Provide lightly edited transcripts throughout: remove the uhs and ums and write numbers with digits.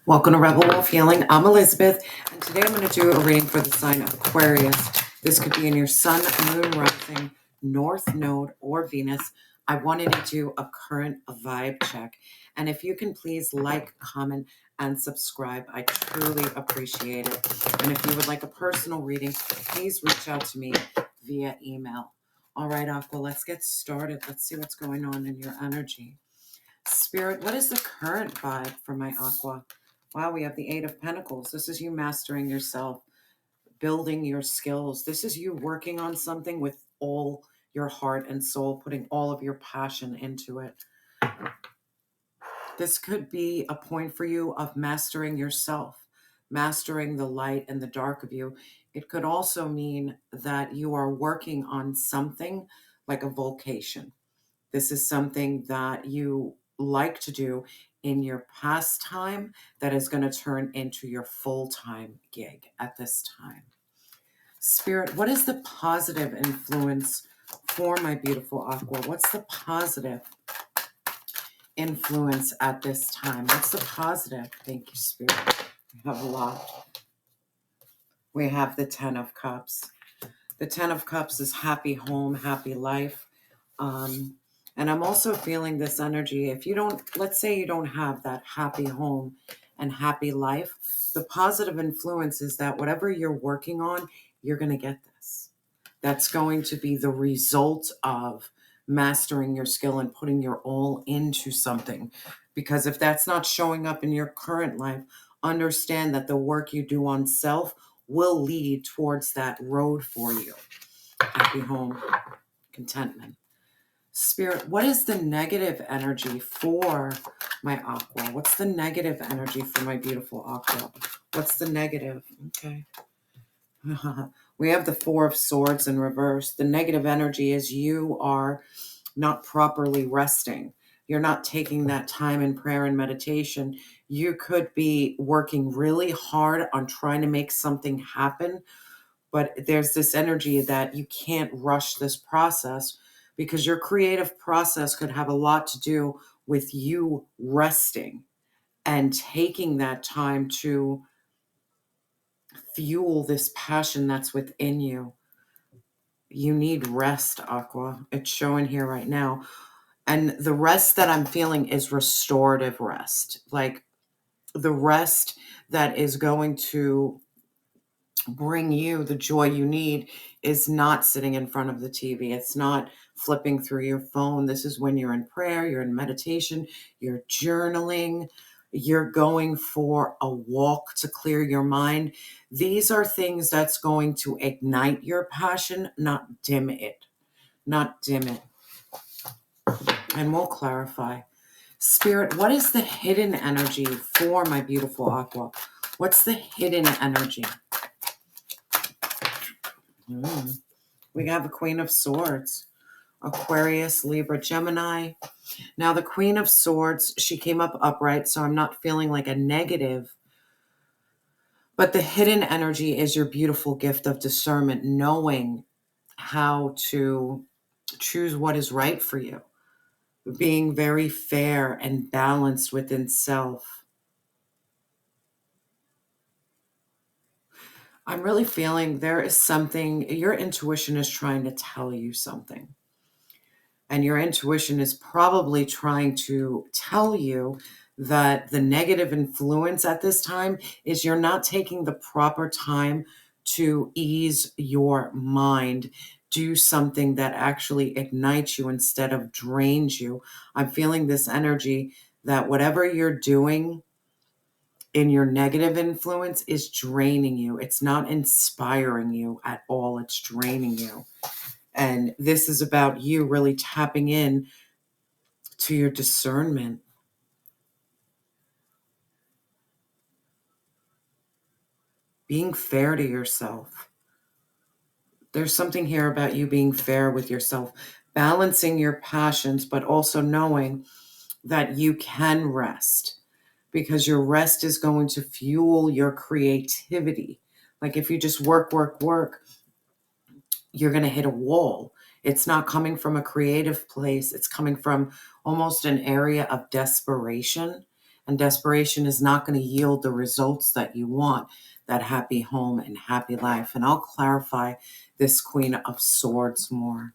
Welcome to Rebel Wolf Healing. I'm Elizabeth, and today I'm going to do a reading for the sign of Aquarius. This could be in your sun, moon, rising, north node, or Venus. I wanted to do a current vibe check. And if you can please like, comment, and subscribe, I truly appreciate it. And if you would like a personal reading, please reach out to me via email. All right, Aqua, let's get started. Let's see what's going on in your energy. Spirit, what is the current vibe for my Aqua? Wow, we have the Eight of Pentacles. This is you mastering yourself, building your skills. This is you working on something with all your heart and soul, putting all of your passion into it. This could be a point for you of mastering yourself, mastering the light and the dark of you. It could also mean that you are working on something like a vocation. This is something that you like to do in your pastime that is going to turn into your full-time gig at this time. Spirit, what is the positive influence for my beautiful Aqua? What's the positive influence at this time? What's the positive? Thank you, Spirit. We have a lot. We have the Ten of Cups. The Ten of Cups is happy home, happy life. And I'm also feeling this energy. If you don't, let's say you don't have that happy home and happy life, the positive influence is that whatever you're working on, you're going to get this. That's going to be the result of mastering your skill and putting your all into something. Because if that's not showing up in your current life, understand that the work you do on self will lead towards that road for you. Happy home, contentment. Spirit, what is the negative energy for my Aqua? What's the negative energy for my beautiful Aqua? What's the negative? Okay. We have the Four of Swords in reverse. The negative energy is you are not properly resting. You're not taking that time in prayer and meditation. You could be working really hard on trying to make something happen, but there's this energy that you can't rush this process because your creative process could have a lot to do with you resting and taking that time to fuel this passion that's within you. You need rest, Aqua. It's showing here right now. And the rest that I'm feeling is restorative rest. Like the rest that is going to bring you the joy you need is not sitting in front of the TV. It's not flipping through your phone. This is when you're in prayer, you're in meditation, you're journaling, you're going for a walk to clear your mind. These are things that's going to ignite your passion, not dim it. Not dim it. And we'll clarify. Spirit, what is the hidden energy for my beautiful Aqua? What's the hidden energy? We have a Queen of Swords, Aquarius, Libra, Gemini. Now the Queen of Swords, she came up upright, so I'm not feeling like a negative. But the hidden energy is your beautiful gift of discernment, knowing how to choose what is right for you, being very fair and balanced within self. I'm really feeling there is something, your intuition is trying to tell you something. And your intuition is probably trying to tell you that the negative influence at this time is you're not taking the proper time to ease your mind, do something that actually ignites you instead of drains you. I'm feeling this energy that whatever you're doing in your negative influence is draining you. It's not inspiring you at all. It's draining you. And this is about you really tapping in to your discernment. Being fair to yourself. There's something here about you being fair with yourself, balancing your passions, but also knowing that you can rest because your rest is going to fuel your creativity. Like if you just work, you're going to hit a wall. It's not coming from a creative place. It's coming from almost an area of desperation. And desperation is not going to yield the results that you want, that happy home and happy life. And I'll clarify this Queen of Swords more.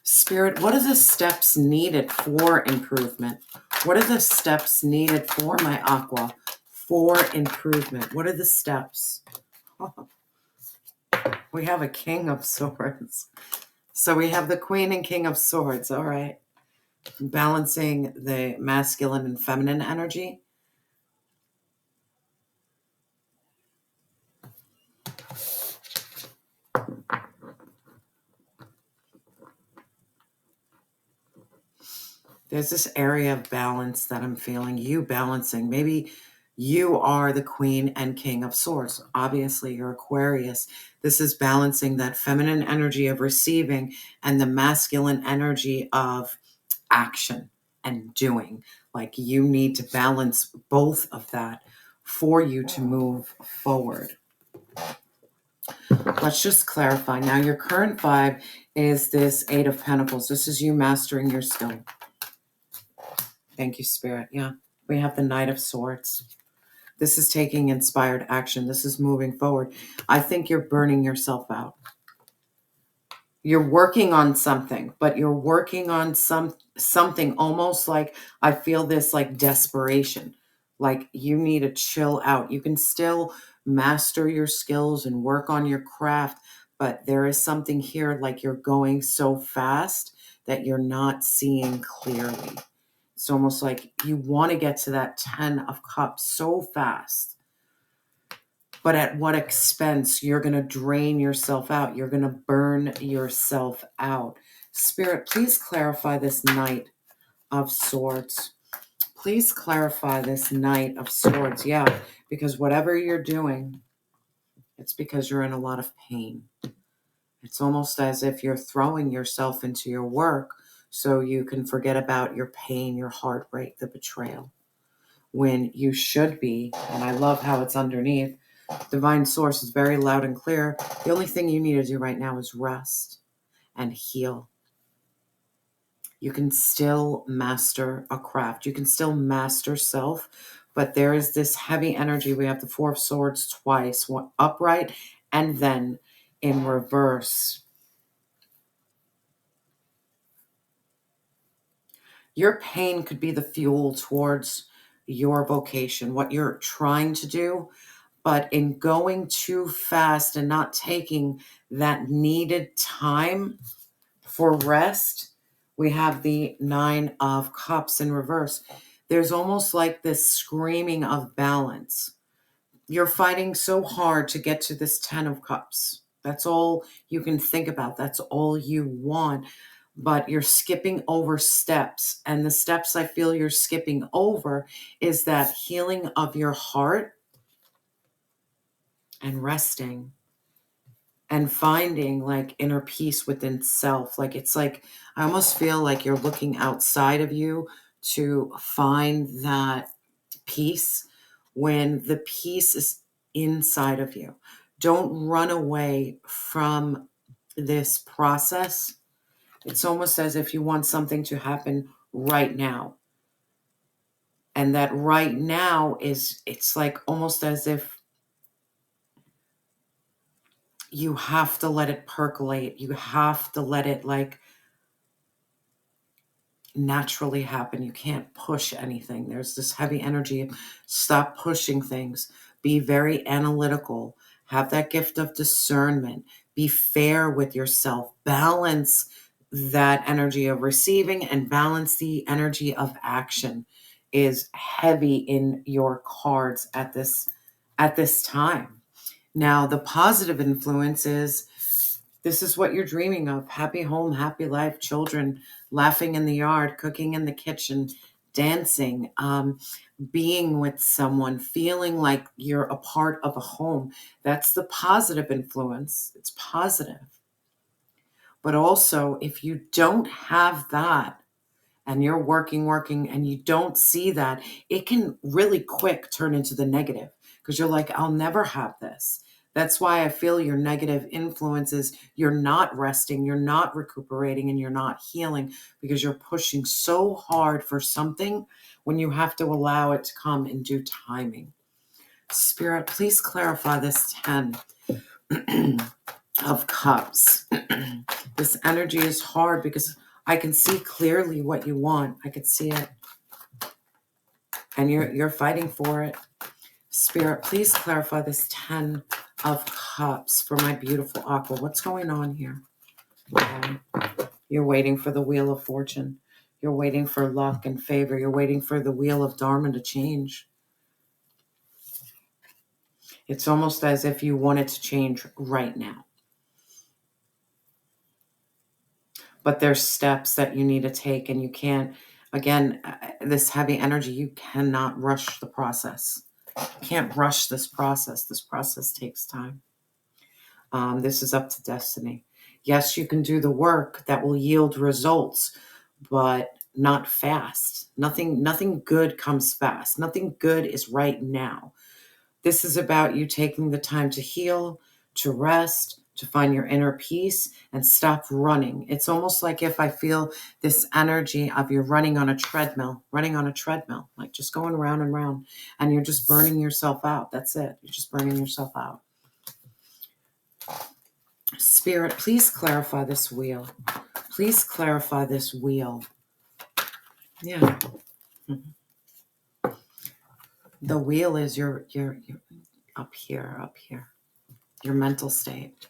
Spirit, what are the steps needed for improvement? What are the steps needed for my Aqua for improvement? What are the steps? We have a King of Swords. So we have the Queen and King of Swords. All right. Balancing the masculine and feminine energy. There's this area of balance that I'm feeling you balancing. Maybe you are the Queen and King of Swords. Obviously, you're Aquarius. This is balancing that feminine energy of receiving and the masculine energy of action and doing. Like you need to balance both of that for you to move forward. Let's just clarify. Now, your current vibe is this Eight of Pentacles. This is you mastering your skill. Thank you, Spirit. Yeah, we have the Knight of Swords. This is taking inspired action. This is moving forward. I think you're burning yourself out. You're working on something, but you're working on something almost like, I feel this like desperation. Like you need to chill out. You can still master your skills and work on your craft, but there is something here like you're going so fast that you're not seeing clearly. It's almost like you want to get to that 10 of Cups so fast. But at what expense? You're going to drain yourself out. You're going to burn yourself out. Spirit, please clarify this Knight of Swords. Please clarify this Knight of Swords. Yeah, because whatever you're doing, it's because you're in a lot of pain. It's almost as if you're throwing yourself into your work so you can forget about your pain, your heartbreak, the betrayal. When you should be, and I love how it's underneath, divine source is very loud and clear. The only thing you need to do right now is rest and heal. You can still master a craft. You can still master self, but there is this heavy energy. We have the Four of Swords twice, one upright and then in reverse. Your pain could be the fuel towards your vocation, what you're trying to do. But in going too fast and not taking that needed time for rest, we have the Nine of Cups in reverse. There's almost like this screaming of balance. You're fighting so hard to get to this 10 of Cups. That's all you can think about. That's all you want. But you're skipping over steps. And the steps I feel you're skipping over is that healing of your heart and resting and finding like inner peace within self. Like it's like, I almost feel like you're looking outside of you to find that peace when the peace is inside of you. Don't run away from this process. It's almost as if you want something to happen right now. And that right now is, it's like almost as if you have to let it percolate. You have to let it like naturally happen. You can't push anything. There's this heavy energy. Stop pushing things. Be very analytical. Have that gift of discernment. Be fair with yourself. Balance that energy of receiving and balance the energy of action is heavy in your cards at this time. Now, the positive influence is this is what you're dreaming of. Happy home, happy life, children laughing in the yard, cooking in the kitchen, dancing, being with someone, feeling like you're a part of a home. That's the positive influence. It's positive. But also, if you don't have that, and you're working, and you don't see that, it can really quick turn into the negative because you're like, I'll never have this. That's why I feel your negative influences, you're not resting, you're not recuperating, and you're not healing because you're pushing so hard for something when you have to allow it to come in due timing. Spirit, please clarify this 10 of Cups. This energy is hard because I can see clearly what you want. I can see it. And you're fighting for it. Spirit, please clarify this 10 of Cups for my beautiful Aqua. What's going on here? Okay. You're waiting for the Wheel of Fortune. You're waiting for luck and favor. You're waiting for the Wheel of Dharma to change. It's almost as if you want it to change right now. But there's steps that you need to take, and you can't, again, this heavy energy, you cannot rush the process. You can't rush this process. This process takes time. This is up to destiny. Yes, you can do the work that will yield results, but not fast. Nothing good comes fast. Nothing good is right now. This is about you taking the time to heal, to rest, to find your inner peace, and stop running. It's almost like if I feel this energy of you're running on a treadmill, like just going round and round, and you're just burning yourself out. That's it. You're just burning yourself out. Spirit, please clarify this wheel. Please clarify this wheel. Yeah. The wheel is your up here. Your mental state.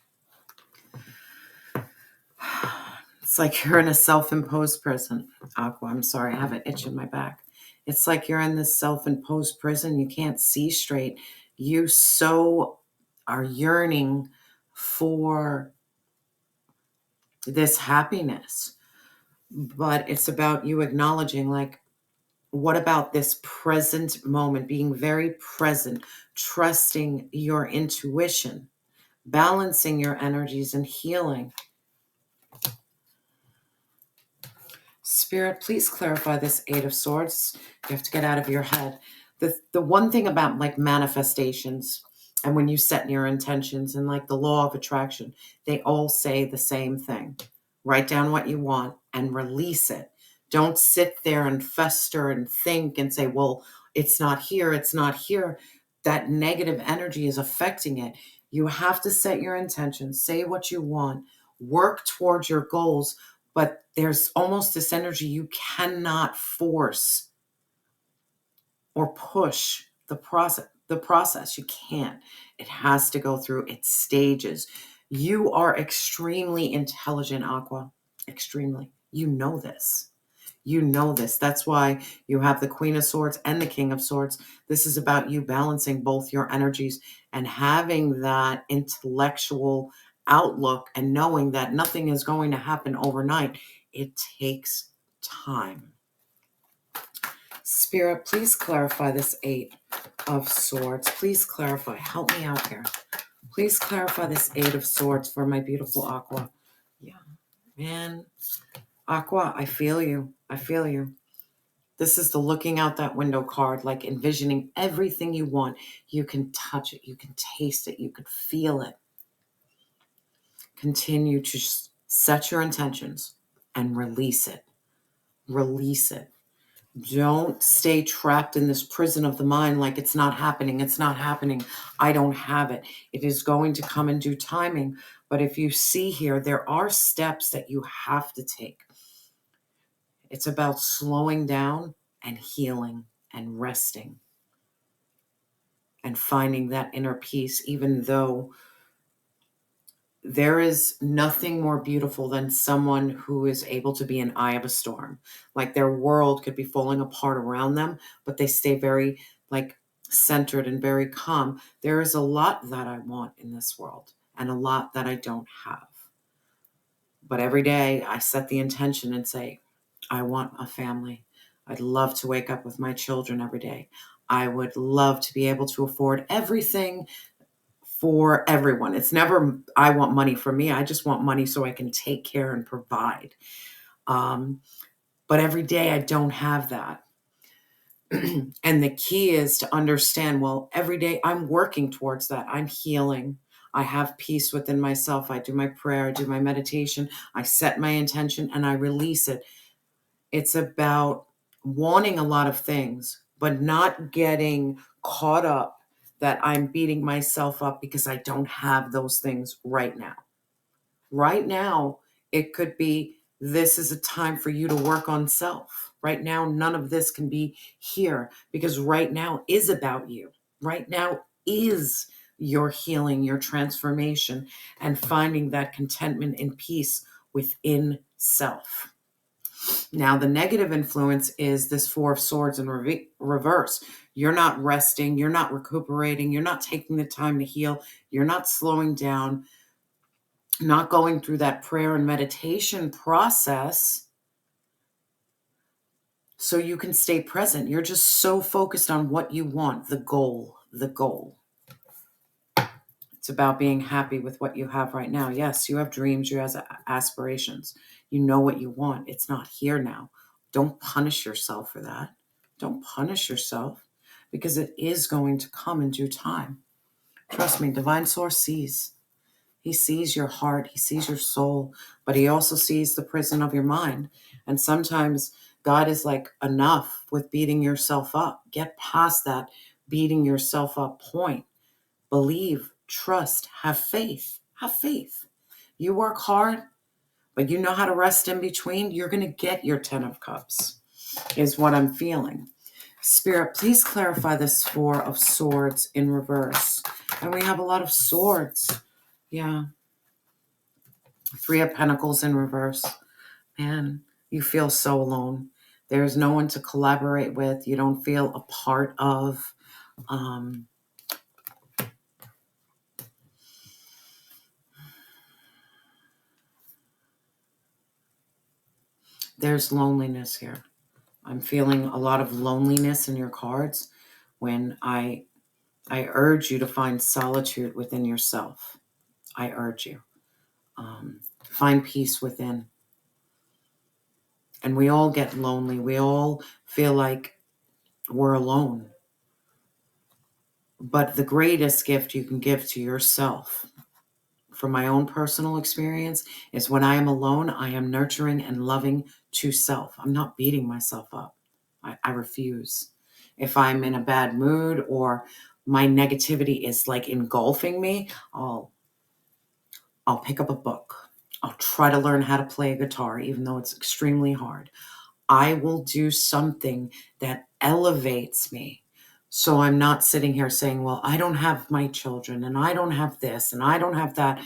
It's like you're in a self-imposed prison. Aqua, I'm sorry, I have an itch in my back. It's like you're in this self-imposed prison. You can't see straight. You so are yearning for this happiness. But it's about you acknowledging, like, what about this present moment, being very present, trusting your intuition, balancing your energies and healing. Spirit, please clarify this 8 of Swords. You have to get out of your head. The one thing about like manifestations and when you set your intentions and like the law of attraction, they all say the same thing. Write down what you want and release it. Don't sit there and fester and think and say, well, it's not here. It's not here. That negative energy is affecting it. You have to set your intentions, say what you want, work towards your goals. But there's almost this energy you cannot force or push the process. You can't. It has to go through its stages. You are extremely intelligent, Aqua. Extremely. You know this. You know this. That's why you have the Queen of Swords and the King of Swords. This is about you balancing both your energies and having that intellectual outlook and knowing that nothing is going to happen overnight. It takes time. Spirit, please clarify this 8 of Swords. Please clarify. Help me out here. Please clarify this 8 of Swords for my beautiful Aqua. Yeah, man. Aqua, I feel you. I feel you. This is the looking out that window card, like envisioning everything you want. You can touch it. You can taste it. You can feel it. Continue to set your intentions and release it. Release it. Don't stay trapped in this prison of the mind like it's not happening. It's not happening. I don't have it. It is going to come in due timing. But if you see here, there are steps that you have to take. It's about slowing down and healing and resting and finding that inner peace, even though there is nothing more beautiful than someone who is able to be an eye of a storm. Like their world could be falling apart around them, but they stay very like centered and very calm. There is a lot that I want in this world and a lot that I don't have. But every day I set the intention and say, I want a family. I'd love to wake up with my children every day. I would love to be able to afford everything for everyone. It's never, I want money for me. I just want money so I can take care and provide. But every day I don't have that. And the key is to understand, well, every day I'm working towards that. I'm healing. I have peace within myself. I do my prayer. I do my meditation. I set my intention and I release it. It's about wanting a lot of things, but not getting caught up that I'm beating myself up because I don't have those things right now. Right now, it could be this is a time for you to work on self. Right now, none of this can be here because right now is about you. Right now is your healing, your transformation, and finding that contentment and peace within self. Now, the negative influence is this Four of Swords in reverse. You're not resting, you're not recuperating, you're not taking the time to heal, you're not slowing down, not going through that prayer and meditation process so you can stay present. You're just so focused on what you want, the goal, the goal. It's about being happy with what you have right now. Yes, you have dreams, you have aspirations. You know what you want. It's not here now. Don't punish yourself for that. Don't punish yourself because it is going to come in due time. Trust me, Divine Source sees. He sees your heart, he sees your soul, but he also sees the prison of your mind. And sometimes God is like, enough with beating yourself up. Get past that beating yourself up point. Believe, trust, have faith. Have faith. You work hard, but you know how to rest in between. You're going to get your 10 of Cups, is what I'm feeling. Spirit, please clarify this Four of Swords in reverse. And we have a lot of swords. Yeah. Three of Pentacles in reverse. Man, you feel so alone. There's no one to collaborate with. You don't feel a part of. There's loneliness here. I'm feeling a lot of loneliness in your cards when I urge you to find solitude within yourself. I urge you. Find peace within. And we all get lonely. We all feel like we're alone. But the greatest gift you can give to yourself, from my own personal experience, is when I am alone, I am nurturing and loving to self. I'm not beating myself up. I refuse. If I'm in a bad mood or my negativity is like engulfing me, I'll pick up a book. I'll try to learn how to play a guitar, even though it's extremely hard. I will do something that elevates me. So I'm not sitting here saying, well, I don't have my children and I don't have this and I don't have that.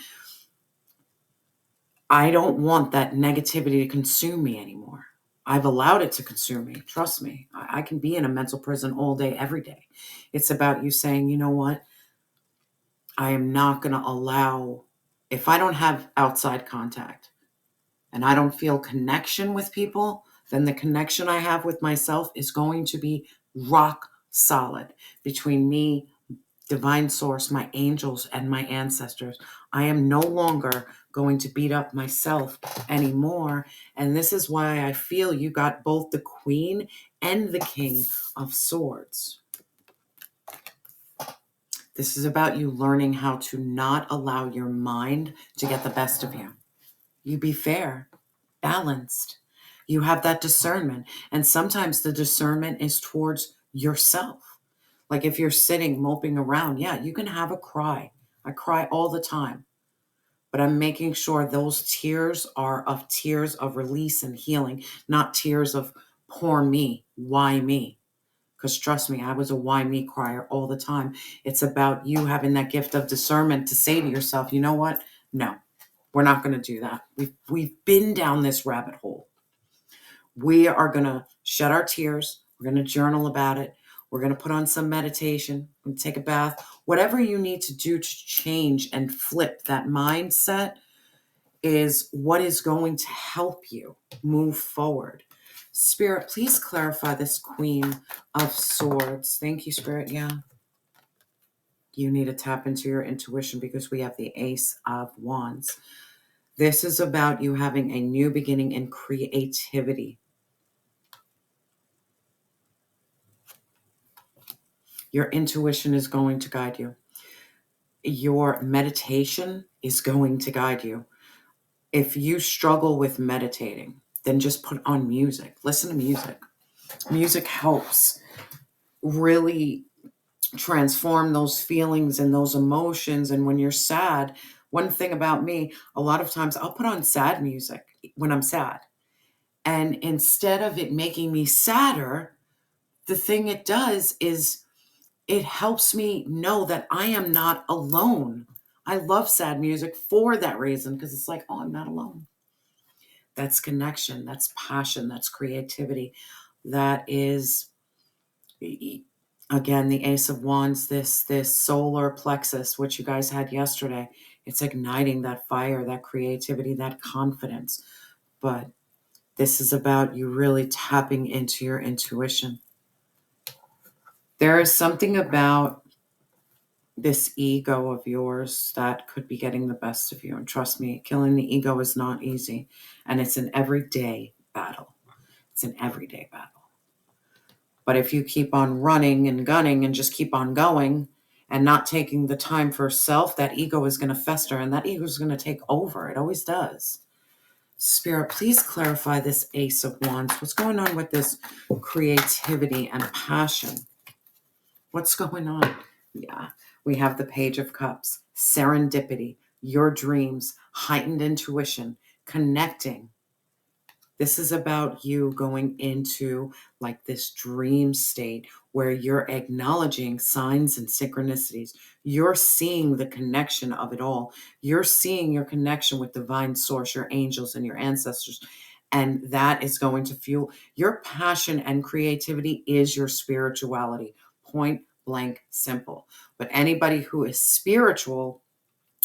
I don't want that negativity to consume me anymore. I've allowed it to consume me. Trust me. I can be in a mental prison all day, every day. It's about you saying, you know what? I am not going to allow, if I don't have outside contact and I don't feel connection with people, then the connection I have with myself is going to be rock solid between me, Divine Source, my angels, and my ancestors. I am no longer going to beat up myself anymore. And this is why I feel you got both the Queen and the King of Swords. This is about you learning how to not allow your mind to get the best of you. You be fair, balanced. You have that discernment. And sometimes the discernment is towards yourself. Like if you're sitting moping around, yeah, you can have a cry. I cry all the time. But I'm making sure those tears are of tears of release and healing, not tears of poor me, why me? Because trust me, I was a why me crier all the time. It's about you having that gift of discernment to say to yourself, you know what? No, we're not going to do that. We've been down this rabbit hole. We are going to shed our tears. We're going to journal about it. We're going to put on some meditation. We're going to take a bath. Whatever you need to do to change and flip that mindset is what is going to help you move forward. Spirit, please clarify this Queen of Swords. Thank you, Spirit. Yeah. You need to tap into your intuition because we have the Ace of Wands. This is about you having a new beginning in creativity. Your intuition is going to guide you. Your meditation is going to guide you. If you struggle with meditating, then just put on music. Listen to music. Music helps really transform those feelings and those emotions. And when you're sad, one thing about me, a lot of times I'll put on sad music when I'm sad. And instead of it making me sadder, the thing it does is it helps me know that I am not alone. I love sad music for that reason, because it's like, oh, I'm not alone. That's connection, that's passion, that's creativity. That is, again, the Ace of Wands, this solar plexus, which you guys had yesterday. It's igniting that fire, that creativity, that confidence. But this is about you really tapping into your intuition. There is something about this ego of yours that could be getting the best of you. And trust me, killing the ego is not easy. And it's an everyday battle. It's an everyday battle. But if you keep on running and gunning and just keep on going and not taking the time for self, that ego is going to fester and that ego is going to take over. It always does. Spirit, please clarify this Ace of Wands. What's going on with this creativity and passion? What's going on? Yeah, we have the Page of Cups, serendipity, your dreams, heightened intuition, connecting. This is about you going into like this dream state where you're acknowledging signs and synchronicities. You're seeing the connection of it all. You're seeing your connection with divine source, your angels and your ancestors. And that is going to fuel your passion and creativity is your spirituality. Point blank simple. But anybody who is spiritual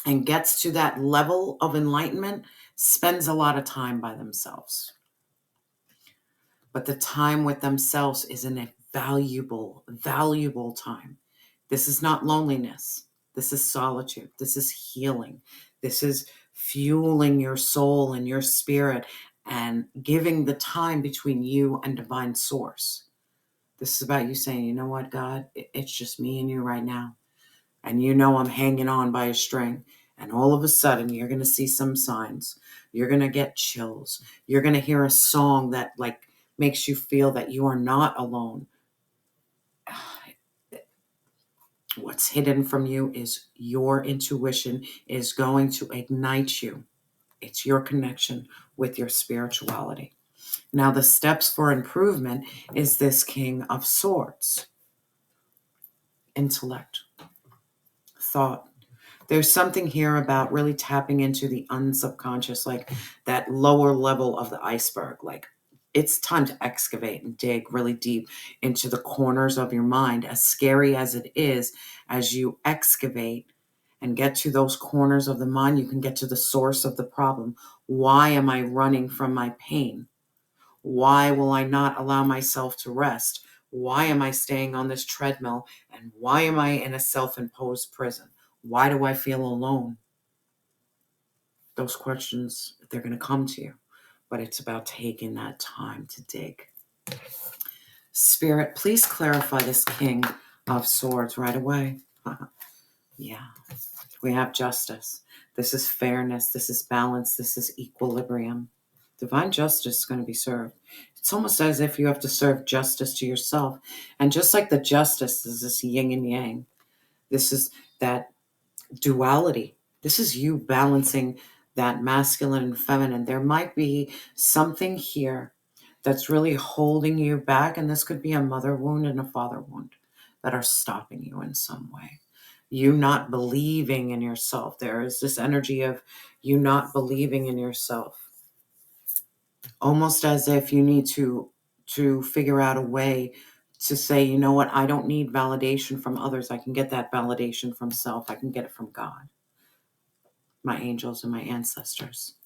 and gets to that level of enlightenment spends a lot of time by themselves. But the time with themselves is a valuable, valuable time. This is not loneliness. This is solitude. This is healing. This is fueling your soul and your spirit and giving the time between you and divine source. This is about you saying, you know what, God, it's just me and you right now. And you know I'm hanging on by a string. And all of a sudden, you're going to see some signs. You're going to get chills. You're going to hear a song that like makes you feel that you are not alone. What's hidden from you is your intuition is going to ignite you. It's your connection with your spirituality. Now, the steps for improvement is this King of Swords. Intellect, thought. There's something here about really tapping into the unsubconscious, like that lower level of the iceberg. Like it's time to excavate and dig really deep into the corners of your mind, as scary as it is. As you excavate and get to those corners of the mind, you can get to the source of the problem. Why am I running from my pain? Why will I not allow myself to rest? Why am I staying on this treadmill? And why am I in a self-imposed prison? Why do I feel alone? Those questions, they're going to come to you. But it's about taking that time to dig. Spirit, please clarify this King of Swords right away. Yeah. We have justice. This is fairness. This is balance. This is equilibrium. Divine justice is going to be served. It's almost as if you have to serve justice to yourself. And just like the justice is this yin and yang, this is that duality. This is you balancing that masculine and feminine. There might be something here that's really holding you back. And this could be a mother wound and a father wound that are stopping you in some way. You not believing in yourself. There is this energy of you not believing in yourself. Almost as if you need to figure out a way to say, you know what, I don't need validation from others. I can get that validation from self. I can get it from God, my angels, and my ancestors.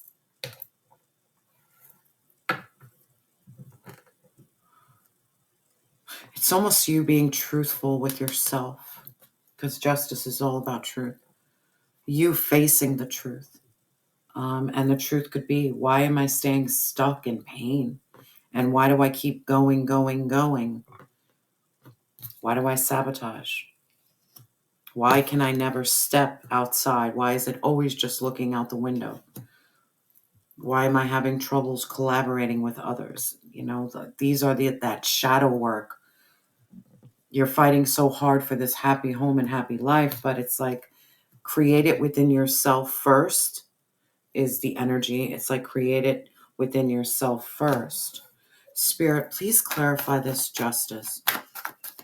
It's almost you being truthful with yourself, because justice is all about truth. You facing the truth. And the truth could be, why am I staying stuck in pain? And why do I keep going? Why do I sabotage? Why can I never step outside? Why is it always just looking out the window? Why am I having troubles collaborating with others? These are that shadow work. You're fighting so hard for this happy home and happy life, but it's like create it within yourself first is the energy. It's like create it within yourself first. Spirit, please clarify this justice.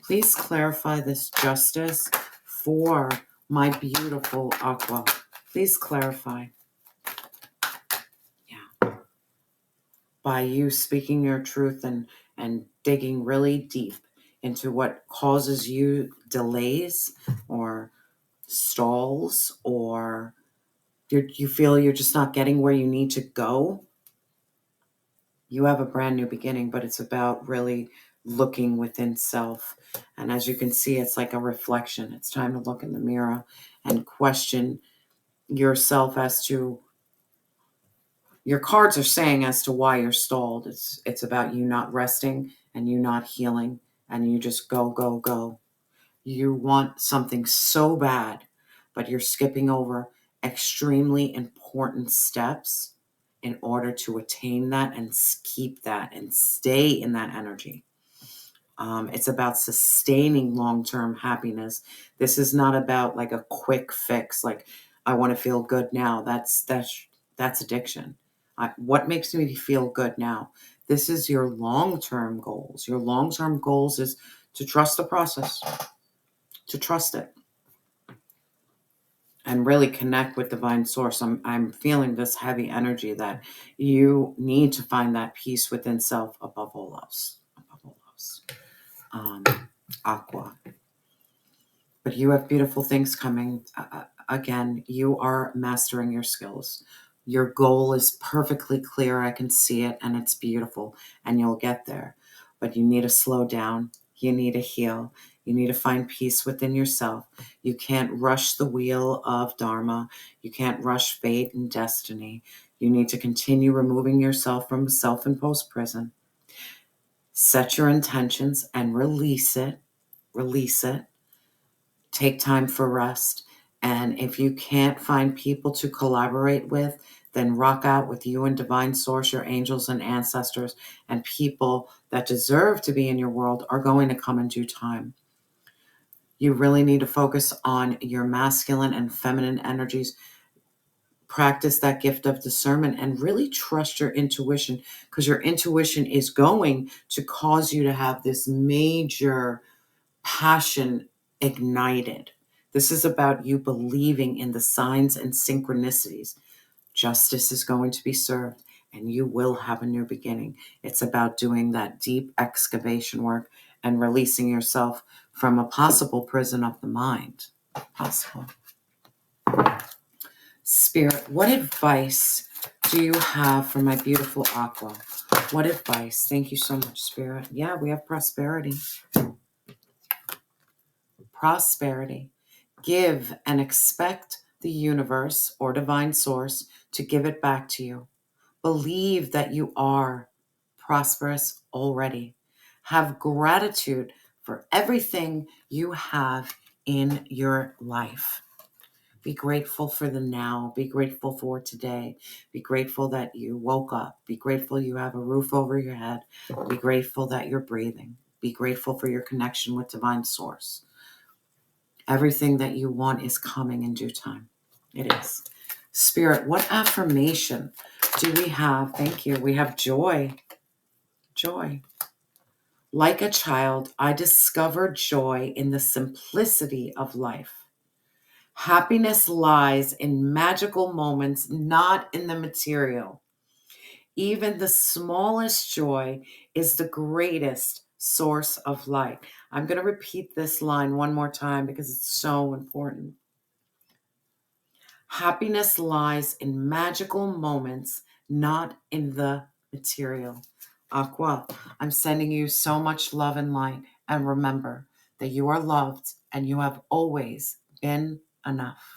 Please clarify this justice for my beautiful Aqua. Please clarify. Yeah. By you speaking your truth and digging really deep into what causes you delays or stalls, or you feel you're just not getting where you need to go. You have a brand new beginning, but it's about really looking within self. And as you can see, it's like a reflection. It's time to look in the mirror and question yourself as to your cards are saying as to why you're stalled. It's about you not resting and you not healing, and you just go, go, go. You want something so bad, but you're skipping over extremely important steps in order to attain that and keep that and stay in that energy. It's about sustaining long-term happiness. This is not about like a quick fix. Like, I want to feel good now. That's addiction. What makes me feel good now? This is your long-term goals. Your long-term goals is to trust the process, to trust it, and really connect with divine source. I'm feeling this heavy energy that you need to find that peace within self above all else. Above all else. Aqua. But you have beautiful things coming. Again, you are mastering your skills. Your goal is perfectly clear. I can see it, and it's beautiful, and you'll get there. But you need to slow down. You need to heal. You need to find peace within yourself. You can't rush the wheel of Dharma. You can't rush fate and destiny. You need to continue removing yourself from a self-imposed prison. Set your intentions and release it. Release it. Take time for rest. And if you can't find people to collaborate with, then rock out with you and divine source, your angels and ancestors, and people that deserve to be in your world are going to come in due time. You really need to focus on your masculine and feminine energies. Practice that gift of discernment and really trust your intuition, because your intuition is going to cause you to have this major passion ignited. This is about you believing in the signs and synchronicities. Justice is going to be served, and you will have a new beginning. It's about doing that deep excavation work and releasing yourself from a possible prison of the mind. Possible. Spirit, what advice do you have for my beautiful Aqua? What advice? Thank you so much, Spirit. Yeah, we have prosperity. Prosperity. Give and expect the universe or divine source to give it back to you. Believe that you are prosperous already. Have gratitude for everything you have in your life. Be grateful for the now. Be grateful for today. Be grateful that you woke up. Be grateful you have a roof over your head. Be grateful that you're breathing. Be grateful for your connection with divine source. Everything that you want is coming in due time. It is. Spirit, what affirmation do we have? Thank you. We have joy. Joy. Like a child, I discovered joy in the simplicity of life. Happiness lies in magical moments, not in the material. Even the smallest joy is the greatest source of light. I'm going to repeat this line one more time because it's so important. Happiness lies in magical moments, not in the material. Aqua, I'm sending you so much love and light. And remember that you are loved and you have always been enough.